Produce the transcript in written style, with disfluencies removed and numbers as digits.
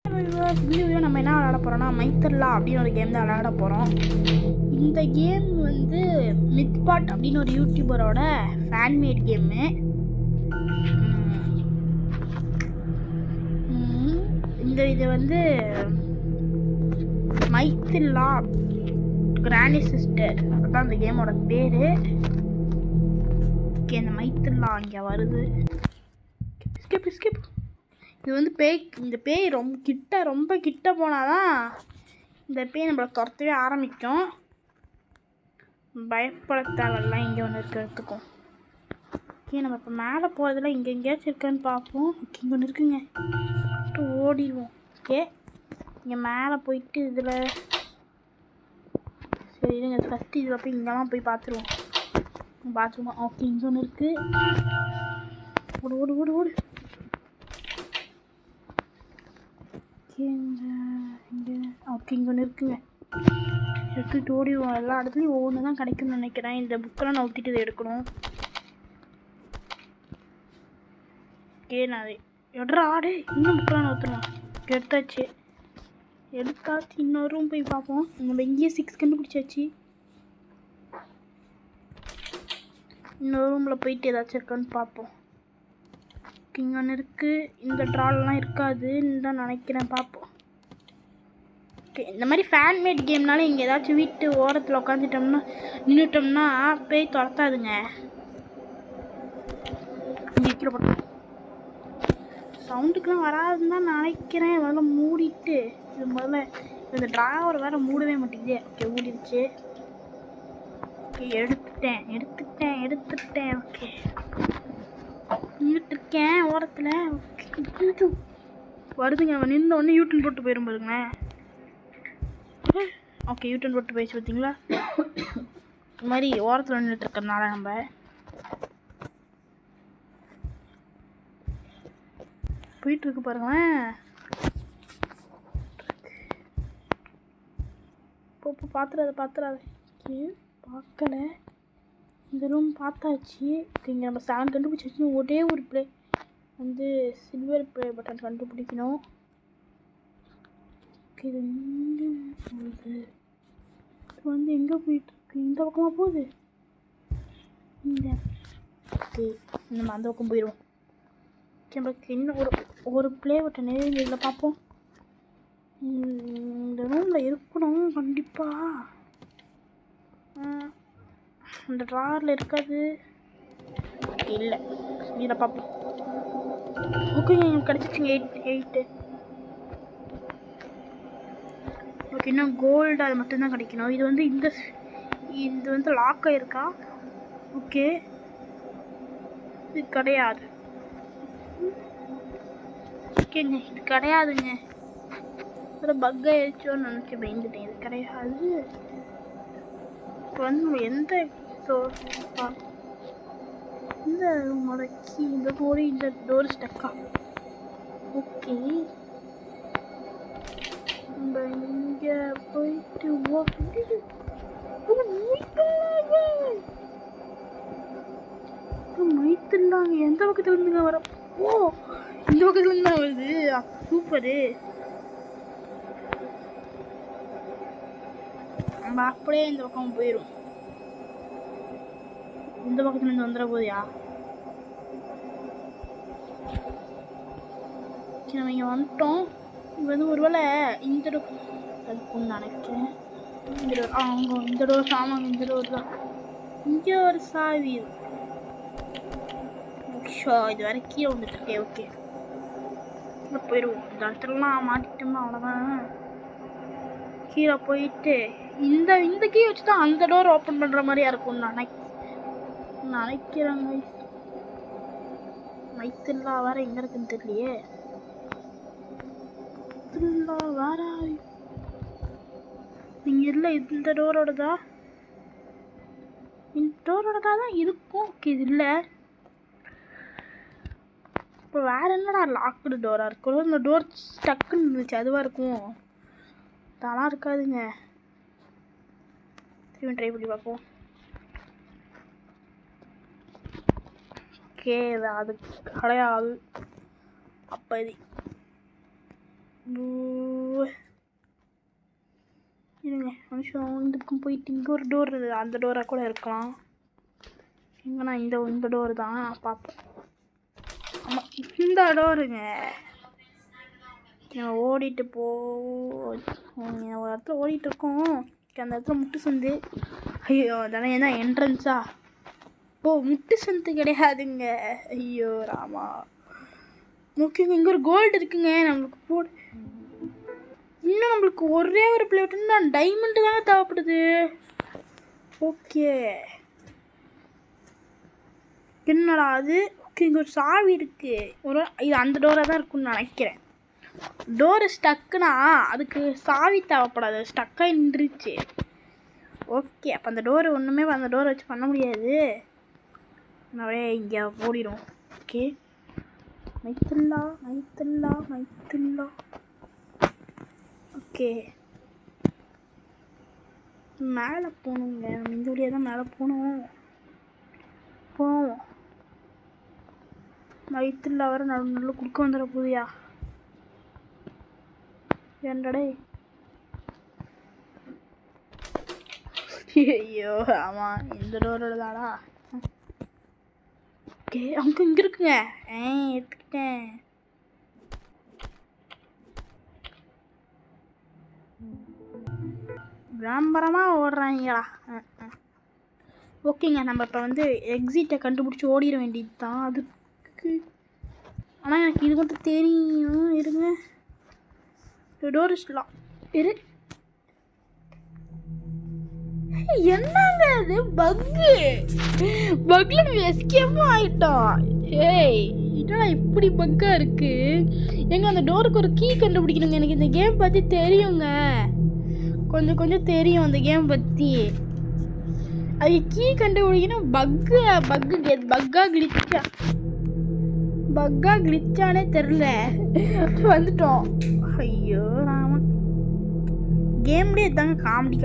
Video நம்ம என்ன விளையாட போகிறோம்னா மைத்தல்லா அப்படின்னு ஒரு கேம் தான் விளையாட போகிறோம். இந்த கேம் வந்து மித்பாட் அப்படின்னு ஒரு யூடியூபரோட ஃபேன்மேட் கேமு. இது வந்து மைத்தில்லா கிராண்டி சிஸ்டர் அதுதான் அந்த கேமோட பேர். ஓகே, இந்த மைத்தில்லா இங்கே வருது. ஸ்கிப். இது வந்து பேய். இந்த பேய் ரொம்ப கிட்ட போனாதான் இந்த பேய் நம்மளை துரத்தவே ஆரம்பிக்கும். பயப்பட தேவையில்ல. இங்கே ஒன்று இருக்கிறதுக்கும். ஓகே, நம்ம இப்போ மேலே போகிறதுல இங்கே எங்கேயாச்சும் இருக்கான்னு பார்ப்போம். ஓகே, இங்கே ஒன்று இருக்குங்க. ஓடிடுவோம். ஓகே, இங்கே மேலே போயிட்டு இதில் சரி இருங்க. ஃபஸ்ட்டு இதில் போய் இங்கெல்லாம் போய் பார்த்துருவோம். ஓகே, இங்கே ஒன்று இருக்குது. ஓடு. ஓகே, இங்கே ஒன்று இருக்குங்க. எடுத்துகிட்டு ஓடிடுவோம். எல்லா இடத்துலையும் ஒவ்வொன்று தான் கிடைக்கும்னு நினைக்கிறேன். இந்த புக்கெல்லாம் நான் ஊற்றிட்டு இதை எடுக்கணும். ஓகே, நான் எட்ரா ஆடு. இன்னும் புக்கெல்லாம் நான் ஊற்றுருவோம். எடுத்தாச்சு. இன்னொரு ரூம் போய் பார்ப்போம். நம்ம இங்கேயே 6 கண்டுபிடிச்சாச்சு. இன்னொரு ரூமில் போயிட்டு ஏதாச்சும் இருக்கான்னு பார்ப்போம். இங்கே ஒன்று இருக்குது. இந்த ட்ரால்லாம் இருக்காதுன்னு தான் நினைக்கிறேன். பார்ப்போம். ஓகே, இந்த மாதிரி ஃபேன்மேட் கேம்னால இங்கே ஏதாச்சும் வீட்டு ஓரத்தில் உட்காந்துட்டோம்னா நின்றுட்டோம்னா பேய் துரத்தாதுங்க. இங்கே போட்டோம். சவுண்டுக்கெலாம் வராதுன்னு தான் நினைக்கிறேன். முதல்ல மூடிட்டு முதல்ல இந்த ட்ராவர் வேறு மூடவே மாட்டேங்குது. ஓகே, மூடிடுச்சு. ஓகே, எடுத்துட்டேன். ஓகே, நின்றுட்டுருக்கேன் ஓரத்தில். வருதுங்க. அவன் நின்று ஒன்று யூட்டன் போட்டு போயிடும் பாருங்களேன். ஓகே, யூட்டன் போட்டு போயிடுச்சு. பார்த்தீங்களா? இந்த மாதிரி ஓரத்தில் நின்றுட்டுருக்கறனால நம்ம போயிட்டுருக்கு பாருங்களேன். இப்போ பார்த்துறாத. ஓகே, பார்க்கல. இந்த ரூம் பார்த்தாச்சு. இங்கே நம்ம 7 கண்டுபிடிச்சாச்சு. ஒரே ஒரு ப்ளே வந்து சில்வர் ப்ளே பட்டன் கண்டுபிடிக்கணும். ஓகே, இது எங்கே போகுது? இது வந்து எங்கே போயிட்டுருக்கு? இந்த பக்கமாக போகுது. ஓகே, நம்ம அந்த பக்கம் போயிடுவோம். ஓகே, நம்மளுக்கு இன்னும் ஒரு ப்ளே பட்டன் இதில் பார்ப்போம். இந்த ரூமில் இருக்கணும் கண்டிப்பாக. இந்த ட்ராரில் இருக்காது. இல்லை, இதில் பார்ப்போம். ஓகே, எங்களுக்கு கிடச்சிச்சிங்க 8. ஓகே, இன்னும் கோல்டு அது மட்டும்தான் கிடைக்கணும். இது வந்து இது வந்து லாக் ஆகிருக்கா? ஓகே, இது கிடையாது. ஓகேங்க, இது கிடையாதுங்க. ஒரு பக் ஆயிடுச்சோன்னு நினச்சி பயந்துட்டேன். இது கிடையாது. இப்போ வந்து நம்ம எந்த ரூமோட கீ இந்த போய் இந்த டோர் ஸ்டக்கா? ஓகே, நம்ம இங்கே போயிட்டு மைத்துலாங்க எந்த பக்கத்துல இருந்துங்க வர? ஓ, இந்த பக்கத்துல இருந்து தான் வருது. சூப்பரு. நம்ம அப்படியே இந்த பக்கம் போயிடும். இந்த பக்கத்துல இருந்து வந்துட போதியா? நம்ம இங்கே வந்துட்டோம். இது வந்து ஒருவேளை இந்த டோர் அதுக்குன்னு நினைக்கிறேன். இந்த டோர் அங்கே இந்த டோர். ஆமாங்க, இந்த டோர் தான். இங்கே ஒரு சாவி. இது வேற கீழே வந்துட்டு. ஓகே, போயிடுவோம். இந்த இடத்துலலாம் மாட்டிக்கிட்டோம்னா அவ்வளோதான். கீழே போயிட்டு இந்த கீ வச்சு தான் அந்த டோர் ஓப்பன் பண்ணுற மாதிரியா இருக்கும்னு நினைக்கிறேங்க. மைத்தில்லா வேற எங்கே இருக்குன்னு தெரியலையே. வேற நீங்க இல்லை, இந்த டோரோட தான் இருக்கும். ஓகே, இது இல்லை. இப்போ வேற என்னடா லாக்டு டோரா இருக்கும்? இந்த டோர் ஸ்டக்குன்னு இருந்துச்சு, அதுவாக இருக்கும். தானா இருக்காதுங்க. திரும்பி ட்ரை பண்ணி பார்ப்போம். ஓகே, அது கிடையாது. அப்போ இது இருங்க நிமிஷம். இந்த பக்கம் போயிட்டு இங்கே ஒரு டோர் இருக்குது, அந்த டோராக கூட இருக்கலாம். எங்கன்னா இந்த டோர் தான் பார்ப்போம். ஆமாம், இந்த டோருங்க. நம்ம ஓடிட்டு ஒரு இடத்துல ஓடிட்டு இருக்கோம். அந்த இடத்துல முட்டு சந்து. ஐயோ அதெல்லாம் என்ன என்ட்ரன்ஸா? ஓ முட்டு சந்து கிடையாதுங்க. ஐயோ ராமா. ஓகேங்க, இங்கே ஒரு கோல்டு இருக்குங்க. நம்மளுக்கு இன்னும் நம்மளுக்கு ஒரே ஒரு பிளேட்டுன்னா டைமண்டு தானே தேவைப்படுது. ஓகே என்னடா அது? ஓகே இங்கே ஒரு சாவி இருக்குது. இது அந்த டோராக தான் இருக்குன்னு நினைக்கிறேன். டோரு ஸ்டக்குனா அதுக்கு சாவி தேவைப்படாது, ஸ்டக்காக நின்றுச்சு. ஓகே அப்போ அந்த டோரு ஒன்றுமே அந்த டோரை வச்சு பண்ண முடியாது. நிறைய இங்கே ஓடிடும். ஓகே மைத்துல்லா. ஓகே மேலே போகணுங்க. நம்ம இந்த வழியாக தான் மேலே போவோம். மைத்துல்லா வர நல்ல குறுக்க வந்துட போதியா? ஏன்டா? ஐயோ ஆமாம், இந்த டோரோட தானா? ஓகே அவங்க இங்கே இருக்குங்க. எடுத்துக்கிட்டேன். விளம்பரமாக ஓடுறாங்களா? ஓகேங்க, நம்ம இப்போ வந்து எக்ஸிட்டை கண்டுபிடிச்சி ஓடிட வேண்டியது தான். அதுக்கு ஆனால் எனக்கு இது மட்டும் தெரியும். இருங்க, டோர் இஸ்லாம் இரு. என்னங்க அது? பக்ல எஸ்கேப்பும் ஆயிட்டோம். ஏய் என்னடா இப்படி பக்கா இருக்கு? எங்க அந்த டோருக்கு ஒரு கீ கண்டுபிடிக்கணுங்க. எனக்கு இந்த கேம் பற்றி தெரியுங்க, கொஞ்சம் தெரியும் அந்த கேம் பற்றி. அது கீ கண்டுபிடிக்கணும். பக்கா கிளிச்சானே தெரில. வந்துட்டோம். ஐயோ ராமா, கேம்லேயே தாங்க காமெடி